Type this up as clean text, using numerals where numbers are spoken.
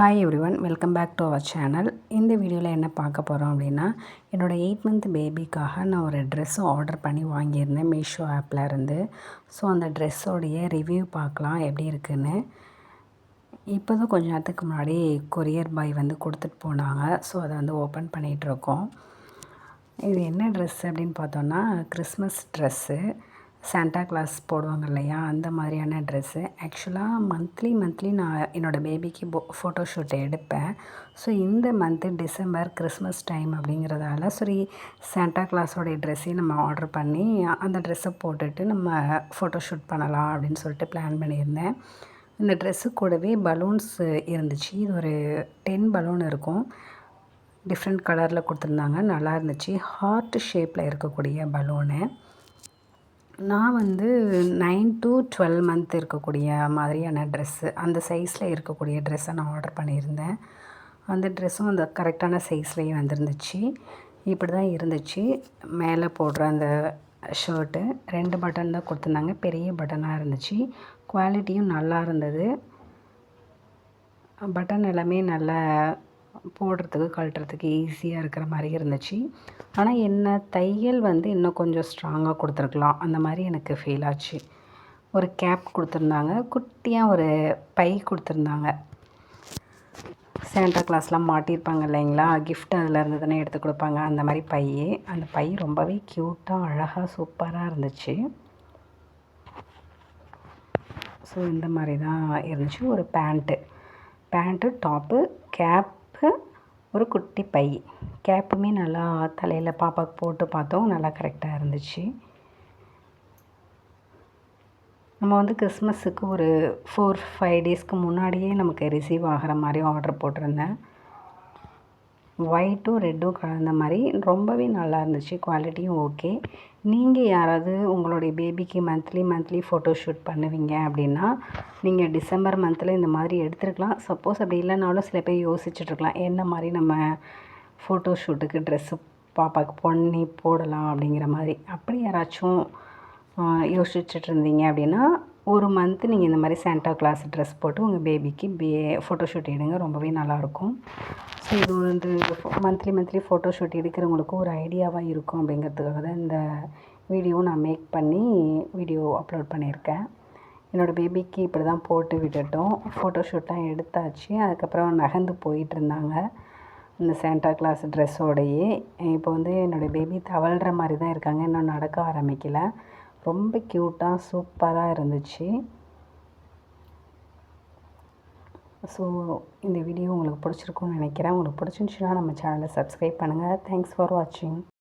Hi everyone, welcome back to our channel. இந்த வீடியோவில் என்ன பார்க்க போகிறோம் அப்படின்னா, என்னோடய 8 மந்த் பேபிக்காக நான் ஒரு ட்ரெஸ்ஸு ஆர்டர் பண்ணி வாங்கியிருந்தேன் மீஷோ ஆப்பில் இருந்து. ஸோ அந்த ட்ரெஸ்ஸோடைய ரிவ்யூ பார்க்கலாம் எப்படி இருக்குன்னு. இப்போ தான் கொஞ்சம் நேரத்துக்கு முன்னாடி கொரியர் பாய் வந்து கொடுத்துட்டு போனாங்க. ஸோ அதை வந்து ஓப்பன் பண்ணிகிட்ருக்கோம். இது என்ன ட்ரெஸ் அப்படின்னு பார்த்தோன்னா, கிறிஸ்மஸ் ட்ரெஸ்ஸு. சாண்டா கிளாஸ் போடுவாங்க இல்லையா, அந்த மாதிரியான ட்ரெஸ்ஸு. ஆக்சுவலாக மந்த்லி நான் என்னோடய பேபிக்கு ஃபோட்டோ ஷூட் எடுப்பேன். ஸோ இந்த மந்த்து டிசம்பர் கிறிஸ்மஸ் டைம் அப்படிங்கிறதால சரி சாண்டா கிளாஸோடைய ட்ரெஸ்ஸையும் நம்ம ஆர்டர் பண்ணி அந்த ட்ரெஸ்ஸை போட்டுட்டு நம்ம ஃபோட்டோ ஷூட் பண்ணலாம் அப்படின்னு சொல்லிட்டு பிளான் பண்ணியிருந்தேன். இந்த ட்ரெஸ்ஸு கூடவே பலூன்ஸ் இருந்துச்சு. இது ஒரு 10 பலூன் இருக்கும். டிஃப்ரெண்ட் கலரில் கொடுத்துருந்தாங்க, நல்லா இருந்துச்சு. ஹார்ட் ஷேப்பில் இருக்கக்கூடிய பலூனு. நான் வந்து 9 to 12 மந்த் இருக்கக்கூடிய மாதிரியான ட்ரெஸ்ஸு, அந்த சைஸில் இருக்கக்கூடிய ட்ரெஸ்ஸை நான் ஆர்டர் பண்ணியிருந்தேன். அந்த ட்ரெஸ்ஸும் அந்த கரெக்டான சைஸ்லேயே வந்துருந்துச்சு. இப்படி தான் இருந்துச்சு. மேலே போடுற அந்த ஷர்ட்டு 2 பட்டன் தான் கொடுத்துருந்தாங்க, பெரிய பட்டனாக இருந்துச்சு. குவாலிட்டியும் நல்லா இருந்தது. பட்டன் எல்லாமே நல்லா போடுறதுக்கு கழட்டுறதுக்கு ஈஸியாக இருக்கிற மாதிரி இருந்துச்சு. ஆனால் என்ன தையல் வந்து இன்னும் கொஞ்சம் ஸ்ட்ராங்காக கொடுத்துருக்கலாம், அந்த மாதிரி எனக்கு ஃபீல் ஆச்சு. ஒரு கேப் கொடுத்துருந்தாங்க, குட்டியாக ஒரு பை கொடுத்துருந்தாங்க. சாண்டா கிளாஸ்லாம் மாட்டியிருப்பாங்க இல்லைங்களா, கிஃப்ட் அதில் இருந்து தானே எடுத்து கொடுப்பாங்க, அந்த மாதிரி பை. அந்த பை ரொம்பவே க்யூட்டாக அழகாக சூப்பராக இருந்துச்சு. ஸோ இந்த மாதிரி தான் இருந்துச்சு. ஒரு பேண்ட்டு டாப்பு, கேப்பு, ஒரு குட்டி பை. கேப்புமே நல்லா தலையில் பாப்பாவுக்கு போட்டு பார்த்தோம், நல்லா கரெக்டாக இருந்துச்சு. நம்ம வந்து கிறிஸ்மஸுக்கு ஒரு 4-5 டேஸ்க்கு முன்னாடியே நமக்கு ரிசீவ் ஆகிற மாதிரி ஆர்டர் போட்டிருந்தேன். ஒயிட்டும் ரெட்டும் கலந்த மாதிரி ரொம்பவே நல்லா இருந்துச்சு. குவாலிட்டியும் ஓகே. நீங்கள் யாராவது உங்களுடைய பேபிக்கு மந்த்லி ஃபோட்டோ ஷூட் பண்ணுவீங்க அப்படின்னா, நீங்கள் டிசம்பர் மந்தில் இந்த மாதிரி எடுத்துருக்கலாம். சப்போஸ் அப்படி இல்லைனாலும் சில பேர் யோசிச்சுட்ருக்கலாம், என்ன மாதிரி நம்ம ஃபோட்டோ ஷூட்டுக்கு ட்ரெஸ்ஸு பாப்பாவுக்கு பண்ணி போடலாம் அப்படிங்கிற மாதிரி. அப்படி யாராச்சும் யோசிச்சுட்டு இருந்தீங்க அப்படின்னா, ஒரு மந்த்து நீங்கள் இந்த மாதிரி சாண்டா கிளாஸ் ட்ரெஸ் போட்டு உங்கள் பேபிக்கு ஃபோட்டோ ஷூட் எடுங்க, ரொம்பவே நல்லாயிருக்கும். ஸோ இது வந்து மந்த்லி ஃபோட்டோ ஷூட் எடுக்கிறவங்களுக்கும் ஒரு ஐடியாவாக இருக்கும் அப்படிங்கிறதுக்காக தான் இந்த வீடியோ நான் மேக் பண்ணி அப்லோட் பண்ணியிருக்கேன். என்னோடய பேபிக்கு இப்படி தான் போட்டு விட்டுட்டோம். ஃபோட்டோ ஷூட்லாம் எடுத்தாச்சு. அதுக்கப்புறம் நகர்ந்து போயிட்டுருந்தாங்க இந்த சாண்டா கிளாஸ் ட்ரெஸ்ஸோடையே. இப்போ வந்து என்னோடய பேபி தவழ்கிற மாதிரி தான் இருக்காங்க, இன்னும் நடக்க ஆரம்பிக்கலை. ரொம்ப க்யூட்டாக சூப்பராக இருந்துச்சு. ஸோ இந்த வீடியோ உங்களுக்கு பிடிச்சிருக்குன்னு நினைக்கிறேன். உங்களுக்கு பிடிச்சிருந்துச்சுன்னா நம்ம சேனலை சப்ஸ்கிரைப் பண்ணுங்கள். தேங்க்ஸ் ஃபார் வாட்சிங்.